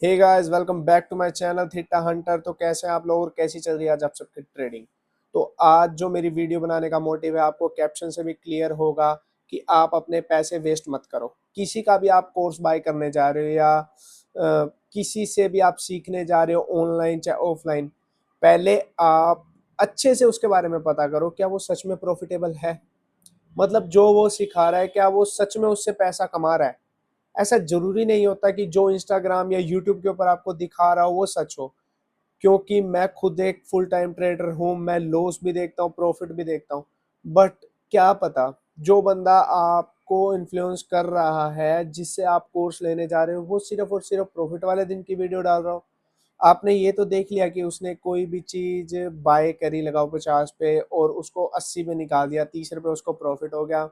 Hey guys, welcome back to my channel Theta Hunter. तो कैसे हैं आप लोग और कैसी चल रही है आज आप सबकी ट्रेडिंग। तो आज जो मेरी वीडियो बनाने का मोटिव है, आपको कैप्शन से भी क्लियर होगा कि आप अपने पैसे वेस्ट मत करो। किसी का भी आप कोर्स बाय करने जा रहे हो या किसी से भी आप सीखने जा रहे हो, ऑनलाइन चाहे ऑफलाइन, पहले आप अच्छे से उसके बारे में पता करो क्या वो सच में प्रॉफिटेबल है। मतलब जो वो सिखा रहा है क्या वो सच में उससे पैसा कमा रहा है। ऐसा जरूरी नहीं होता कि जो इंस्टाग्राम या यूट्यूब के ऊपर आपको दिखा रहा हो वो सच हो, क्योंकि मैं खुद एक फुल टाइम ट्रेडर हूँ। मैं लॉस भी देखता हूँ, प्रॉफिट भी देखता हूँ। बट क्या पता जो बंदा आपको इन्फ्लुएंस कर रहा है, जिससे आप कोर्स लेने जा रहे हो, वो सिर्फ और सिर्फ प्रॉफिट वाले दिन की वीडियो डाल रहा हो। आपने ये तो देख लिया कि उसने कोई भी चीज बाय करी, लगाओ 50 पे और उसको 80 में निकाल दिया, 30 रुपए उसको प्रॉफिट हो गया।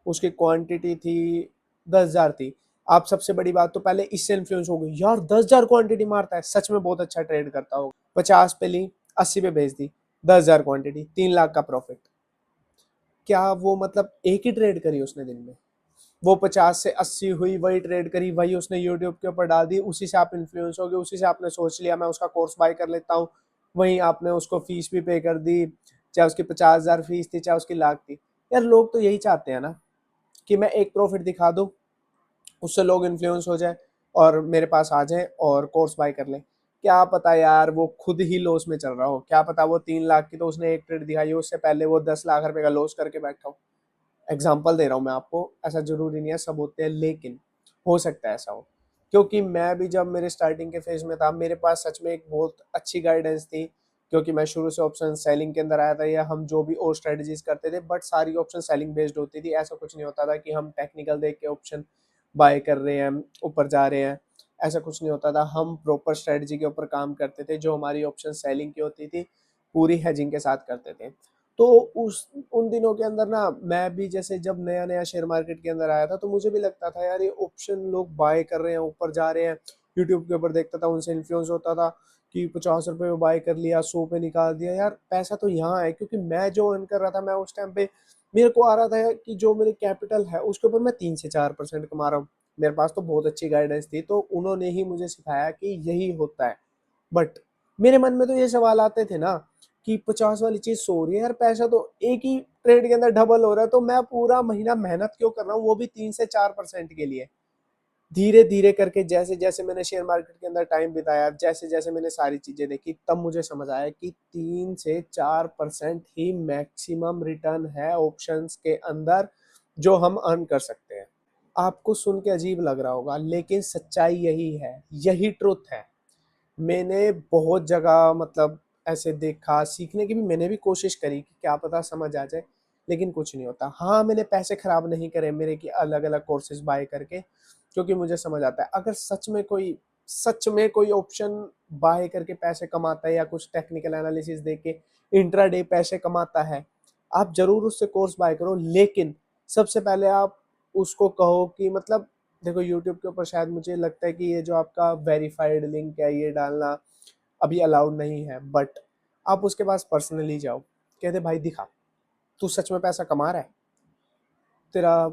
उसकी क्वांटिटी थी 10,000 थी। आप सबसे बड़ी बात तो पहले इससे इन्फ्लुएंस हो गई, यार 10,000 क्वांटिटी मारता है, सच में बहुत अच्छा ट्रेड करता होगा। 50 पे ली, 80 पे भेज दी, 10,000 क्वांटिटी, 3 लाख का प्रॉफिट। क्या वो मतलब एक ही ट्रेड करी उसने दिन में? वो 50 से 80 हुई, वही ट्रेड करी, वही उसने यूट्यूब के ऊपर डाल दी, उसी से आप इन्फ्लुएंस हो गए, उसी से आपने सोच लिया मैं उसका कोर्स बाय कर लेता हूँ। वहीं आपने उसको फीस भी पे कर दी, चाहे उसकी 50,000 फीस थी, चाहे उसकी लाख थी। यार लोग तो यही चाहते हैं ना कि मैं एक प्रॉफिट दिखा दूं, उससे लोग इन्फ्लुएंस हो जाए और मेरे पास आ जाए और कोर्स बाय कर लें। क्या पता यार वो खुद ही लॉस में चल रहा हो, क्या पता वो 3 लाख की तो उसने एक ट्रेड दिखाई हो, उससे पहले वो 10 लाख रुपए का लॉस करके बैठा हो। एग्जाम्पल दे रहा हूँ मैं आपको, ऐसा जरूरी नहीं है सब होते हैं, लेकिन हो सकता है ऐसा हो। क्योंकि मैं भी जब मेरे स्टार्टिंग के फेज में था, मेरे पास सच में एक बहुत अच्छी गाइडेंस थी, क्योंकि मैं शुरू से ऑप्शन सेलिंग के अंदर आया था, या हम जो भी और स्ट्रेटजीज करते थे, बट सारी ऑप्शन सेलिंग बेस्ड होती थी। ऐसा कुछ नहीं होता था कि हम टेक्निकल देख के ऑप्शन बाय कर रहे हैं, ऊपर जा रहे हैं। ऐसा कुछ नहीं होता था, हम प्रॉपर स्ट्रेटजी के ऊपर काम करते थे, जो हमारी ऑप्शन सेलिंग की होती थी पूरी हेजिंग के साथ करते थे। तो उस उन दिनों के अंदर ना, मैं भी जैसे जब नया नया शेयर मार्केट के अंदर आया था, तो मुझे भी लगता था यार ये ऑप्शन लोग बाय कर रहे हैं, ऊपर जा रहे हैं। यूट्यूब के ऊपर देखता था, उनसे इन्फ्लुएंस होता था कि 50 रुपए में बाय कर लिया, 100 पे निकाल दिया। यार पैसा तो यहाँ है, क्योंकि मैं जो अर्न कर रहा था, मैं उस टाइम पे मेरे को आ रहा था कि जो मेरी कैपिटल है उसके ऊपर मैं 3 से 4% कमा रहा हूँ। मेरे पास तो बहुत अच्छी गाइडेंस थी, तो उन्होंने ही मुझे सिखाया कि यही होता है। बट मेरे मन में तो ये सवाल आते थे ना कि 50 वाली चीज 100 हो रही है, यार पैसा तो एक ही ट्रेड के अंदर डबल हो रहा है, तो मैं पूरा महीना मेहनत क्यों कर रहा हूँ, वो भी 3 से 4% के लिए। धीरे धीरे करके जैसे जैसे मैंने शेयर मार्केट के अंदर टाइम बिताया, जैसे जैसे मैंने सारी चीजें देखी, तब मुझे समझ आया कि 3 से 4% ही मैक्सिमम रिटर्न है ऑप्शंस के अंदर जो हम अर्न कर सकते हैं। आपको सुन के अजीब लग रहा होगा, लेकिन सच्चाई यही है, यही ट्रुथ है। मैंने बहुत जगह मतलब ऐसे देखा, सीखने की भी मैंने भी कोशिश करी कि क्या पता समझ आ जाए, लेकिन कुछ नहीं होता। हाँ, मैंने पैसे खराब नहीं करे मेरे कि अलग अलग कोर्सेज बाय करके, क्योंकि मुझे समझ आता है अगर सच में कोई ऑप्शन बाय करके पैसे कमाता है, या कुछ टेक्निकल एनालिसिस देख के इंट्राडे पैसे कमाता है, आप जरूर उससे कोर्स बाय करो। लेकिन सबसे पहले आप उसको कहो कि मतलब देखो, यूट्यूब के ऊपर शायद मुझे लगता है कि ये जो आपका वेरीफाइड लिंक है ये डालना अभी अलाउड नहीं है, बट आप उसके पास पर्सनली जाओ, कहते भाई दिखा, तू सच में पैसा कमा रहा है, तेरा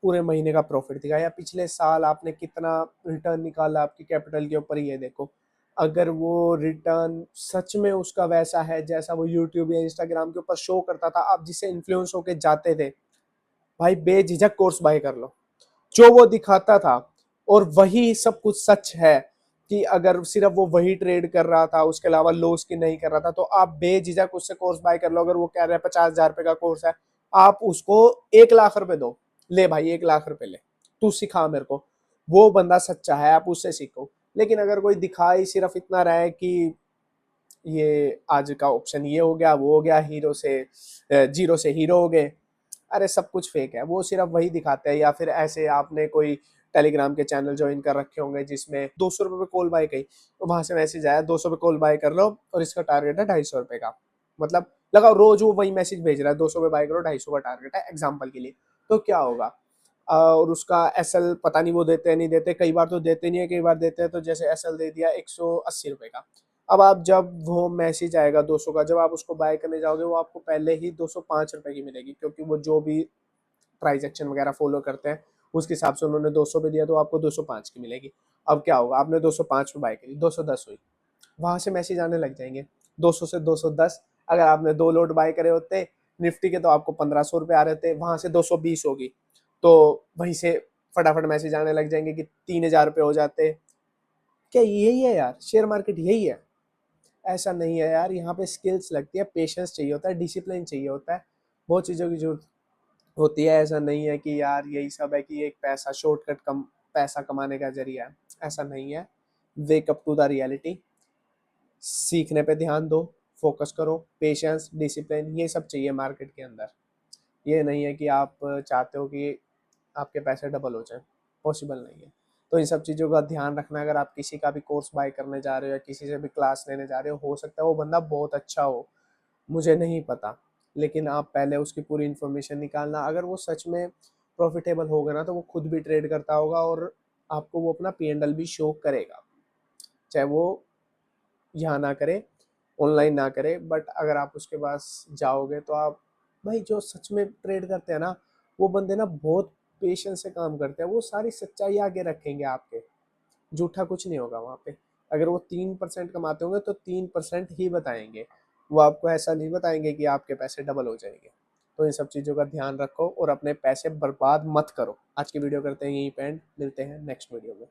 पूरे महीने का प्रॉफिट दिखा, या पिछले साल आपने कितना रिटर्न निकाला आपकी कैपिटल के ऊपर, ये देखो। अगर वो रिटर्न सच में उसका वैसा है जैसा वो यूट्यूब या इंस्टाग्राम के ऊपर शो करता था, आप जिससे इन्फ्लुएंस होके जाते थे, भाई बेझिझक कोर्स बाय कर लो। जो वो दिखाता था और वही सब कुछ सच है, कि अगर सिर्फ वो वही ट्रेड कर रहा था, उसके अलावा लॉस की नहीं कर रहा था, तो आप बेझिझक उससे कोर्स बाय कर लो। अगर वो कह रहा है 50,000 रुपए का कोर्स है, आप उसको 1 लाख रुपए दो, ले भाई 1 लाख रुपए ले, तू सिखा मेरे को। वो बंदा सच्चा है, आप उससे सीखो। लेकिन अगर कोई दिखाई सिर्फ इतना रहा है कि ये आज का ऑप्शन ये हो गया, वो हो गया, हीरो से जीरो से हीरो हो गए, अरे सब कुछ फेक है, वो सिर्फ वही दिखाते हैं। या फिर ऐसे आपने कोई टेलीग्राम के चैनल ज्वाइन कर रखे होंगे जिसमें 200 रुपये पे कॉल बाय कही, तो वहां से मैसेज आया 200 पे कॉल बाय कर लो और इसका टारगेट है 250 रुपये का। मतलब लगाओ रोज वो वही मैसेज भेज रहा है, 200 पे बाय करो, 250 का टारगेट है एग्जाम्पल के लिए। तो क्या होगा, और उसका एसएल पता नहीं वो देते हैं नहीं देते, कई बार तो देते नहीं है, कई बार देते हैं। तो जैसे एसएल दे दिया 180 रुपये का, अब आप जब वो मैसेज आएगा 200 का, जब आप उसको बाय करने जाओगे, वो आपको पहले ही 205 रुपये की मिलेगी, क्योंकि वो जो भी प्राइस एक्शन वगैरह फॉलो करते हैं उसके हिसाब से उन्होंने 200 पे दिया, तो आपको 205 की मिलेगी। अब क्या होगा, आपने 205 पे बाय करी, 210 हुई, वहां से मैसेज आने लग जाएंगे 200 से 210। अगर आपने 2 लोट बाय करे होते निफ्टी के तो आपको 1500 रुपये आ रहे थे, वहां से 220 होगी, तो वहीं से फटाफट मैसेज आने लग जाएंगे कि 3000 रुपये हो जाते। क्या यही है यार शेयर मार्केट, यही है? ऐसा नहीं है यार, यहाँ पे स्किल्स लगती है, पेशेंस चाहिए होता है, डिसिप्लिन चाहिए होता है, बहुत चीज़ों की जरूरत होती है। ऐसा नहीं है कि यार यही सब है कि एक पैसा शॉर्टकट कम पैसा कमाने का जरिया है, ऐसा नहीं है। Wake up to the reality, सीखने पे ध्यान दो, फोकस करो, पेशेंस, डिसिप्लिन, ये सब चाहिए मार्केट के अंदर। ये नहीं है कि आप चाहते हो कि आपके पैसे डबल हो जाए, पॉसिबल नहीं है। तो इन सब चीज़ों का ध्यान रखना। अगर आप किसी का भी कोर्स बाय करने जा रहे हो या किसी से भी क्लास लेने जा रहे हो सकता है वो बंदा बहुत अच्छा हो, मुझे नहीं पता, लेकिन आप पहले उसकी पूरी इन्फॉर्मेशन निकालना। अगर वो सच में प्रॉफिटेबल होगा ना तो वो खुद भी ट्रेड करता होगा और आपको वो अपना P&L भी शो करेगा, चाहे वो यहाँ ना करे, ऑनलाइन ना करे। बट अगर आप उसके पास जाओगे तो आप, भाई जो सच में ट्रेड करते हैं ना वो बंदे ना बहुत पेशेंस से काम करते हैं, वो सारी सच्चाई आगे रखेंगे आपके, झूठा कुछ नहीं होगा वहाँ पे। अगर वो 3% कमाते होंगे तो 3% ही बताएंगे, वो आपको ऐसा नहीं बताएंगे कि आपके पैसे डबल हो जाएंगे। तो इन सब चीज़ों का ध्यान रखो और अपने पैसे बर्बाद मत करो। आज की वीडियो करते हैं यहीं पे एंड, मिलते हैं नेक्स्ट वीडियो में।